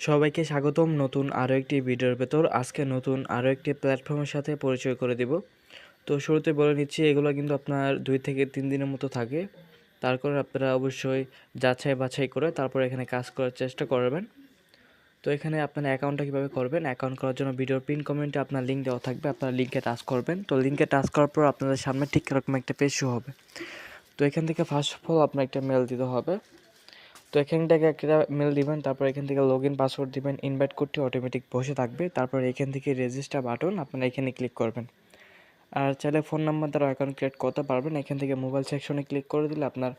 সবাইকে স্বাগতম নতুন আরও একটি ভিডিওর ভেতর। আজকে নতুন আরও একটি প্ল্যাটফর্মের সাথে পরিচয় করে দিব। তো শুরুতে বলে নিচ্ছি, এগুলো কিন্তু আপনার 2 থেকে 3 দিনের মতো থাকে। তার কারণে আপনারা অবশ্যই যাচাই বাছাই করে তারপর এখানে কাজ করার চেষ্টা করবেন। তো এখানে আপনার অ্যাকাউন্টটা কীভাবে করবেন, অ্যাকাউন্ট করার জন্য ভিডিওর পিন কমেন্টে আপনার লিঙ্ক দেওয়া থাকবে, আপনারা লিঙ্কে টাচ করবেন। তো লিঙ্কে টাচ করার পর আপনাদের সামনে ঠিক এরকম একটা পেজ শো হবে। তো এখান থেকে ফার্স্ট অফ অল আপনার একটা মেল দিতে হবে। তো এখান থেকে একটা মেল দিবেন, তারপর এখান থেকে লগ ইন পাসওয়ার্ড দিবেন, ইনভাইট কোডটি অটোমেটিক বসে থাকবে। তারপর এখান থেকে রেজিস্টার বাটন আপনারা এখানে ক্লিক করবেন। আর চাইলে ফোন নাম্বার দ্বারা অ্যাকাউন্ট ক্রিয়েট করতে পারবেন। এখান থেকে মোবাইল সেকশনে ক্লিক করে দিলে আপনার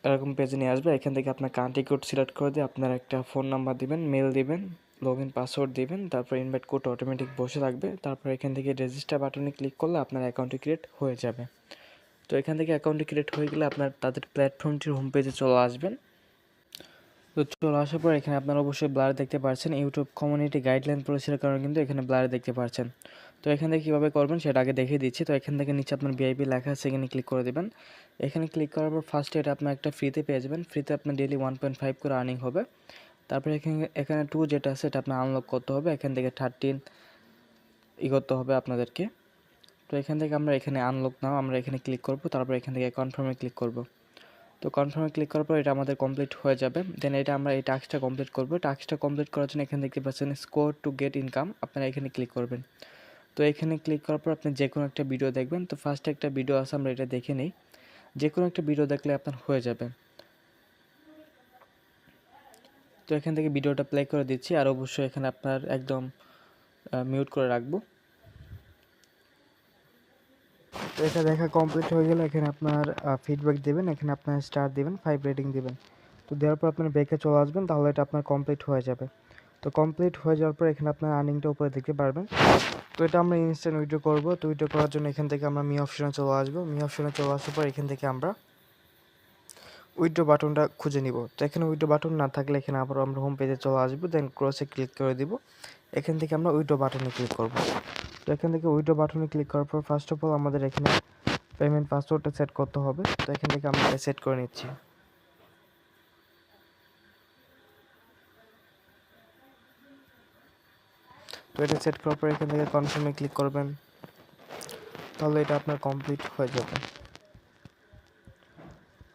এরকম পেজে নিয়ে আসবে। এখান থেকে আপনার কান্ট্রি কোড সিলেক্ট করে দিয়ে আপনার একটা ফোন নাম্বার দিবেন, মেল দিবেন, লগ ইন পাসওয়ার্ড দিবেন, তারপর ইনভাইট কোড অটোমেটিক বসে থাকবে। তারপর এখান থেকে রেজিস্টার বাটনে ক্লিক করলে আপনার অ্যাকাউন্টটি ক্রিয়েট হয়ে যাবে। তো এখান থেকে অ্যাকাউন্টটি ক্রিয়েট হয়ে গেলে আপনার তাদের প্ল্যাটফর্মটির হোম পেজে চলে আসবেন। তো চলে আসার পর এখানে আপনারা অবশ্যই ব্লার দেখতে পাচ্ছেন। ইউটিউব কমিউনিটি গাইডলাইন পলিসির কারণে কিন্তু এখানে ব্লার দেখতে পাচ্ছেন। তো এখান থেকে কীভাবে করবেন সেটা আগে দেখিয়ে দিচ্ছি। তো এখান থেকে নিচে আপনার ভিআইপি লেখা আছে, এখানে ক্লিক করে দেবেন। এখানে ক্লিক করার পর ফার্স্টে এটা আপনার একটা ফ্রিতে পেয়ে যাবেন। ফ্রিতে আপনার ডেইলি 1.5 করে আর্নিং হবে। তারপরে এখানে 2 যেটা আছে এটা আপনার আনলক করতে হবে। এখান থেকে 13 করতে হবে আপনাদেরকে। তো এখান থেকে আমরা এখানে আনলক নাও আমরা এখানে ক্লিক করব। তারপর এখান থেকে কনফার্মে ক্লিক করব। তো কনফার্মে ক্লিক করার পর এটা আমাদের কমপ্লিট হয়ে যাবে। দেন এটা আমরা এই টাস্কটা কমপ্লিট করব। টাস্কটা কমপ্লিট করার জন্য এখানে দেখতে পাচ্ছেন স্কোর টু গেট ইনকাম, আপনারা এখানে ক্লিক করবেন। তো এখানে ক্লিক করার পর আপনি যে কোনো একটা ভিডিও দেখবেন। তো ফার্স্টে একটা ভিডিও আছে, আমরা এটা দেখে নিই। যে কোনো একটা ভিডিও দেখলে আপনার হয়ে যাবে। তো এখান থেকে ভিডিওটা প্লে করে দিচ্ছি, আর অবশ্যই এখানে আপনার একদম মিউট করে রাখবো। তো এটা দেখা কমপ্লিট হয়ে গেলে এখানে আপনার ফিডব্যাক দেবেন, এখানে আপনার স্টার দিবেন, 5 রেটিং দিবেন। তো দেওয়ার পর আপনার ব্যাকে চলে আসবেন, তাহলে এটা আপনার কমপ্লিট হয়ে যাবে। তো কমপ্লিট হয়ে যাওয়ার পর এখানে আপনার আর্নিংটা উপরে দেখতে পারবেন। তো এটা আমরা ইনস্ট্যান্ট উইথড্র করব। তো উইথড্র করার জন্য এখান থেকে আমরা মি অপশনে চলে আসবো। মি অপশনে চলে আসার পর এখান থেকে আমরা উইথড্র বাটনটা খুঁজে নিব। তো এখানে উইথড্র বাটন না থাকলে এখানে আবার আমরা হোম পেজে চলে আসবো, দেন ক্রসে ক্লিক করে দিব। এখান থেকে আমরা উইথড্র বাটনে ক্লিক করব। তো এখান থেকে উইথড্র বাটনে ক্লিক করার পর ফার্স্ট অফ অল আমাদের এখানে পেমেন্ট পাসওয়ার্ডটা সেট করতে হবে। তো এখান থেকে আমরা এটা সেট করে নিচ্ছি। তো এটা সেট করার পর এখান থেকে কনফার্মে ক্লিক করবেন, তাহলে এটা আপনার কমপ্লিট হয়ে যাবে।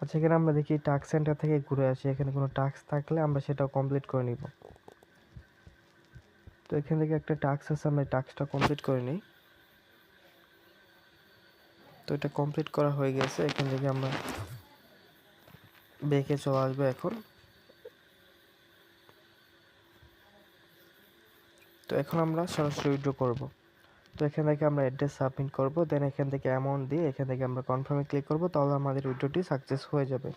আচ্ছা, এখানে আমরা দেখি টাস্ক সেন্টার থেকে ঘুরে আসি, এখানে কোনো টাস্ক থাকলে আমরা সেটাও কমপ্লিট করে নিব। তো এখান থেকে একটা টাস্ক আছে, আমরা টাস্কটা কমপ্লিট করে নিই। তো এটা কমপ্লিট করা হয়ে গেছে। এখান থেকে আমরা ব্যাকে চলে আসবো এখন। তো এখন আমরা সরাসরি উইথড্র করব। তো এখান থেকে আমরা অ্যাড্রেস সাবমিট করব, দেন এখান থেকে অ্যামাউন্ট দিয়ে এখান থেকে আমরা কনফার্মে ক্লিক করব, তাহলে আমাদের উইথড্রটি সাকসেস হয়ে যাবে।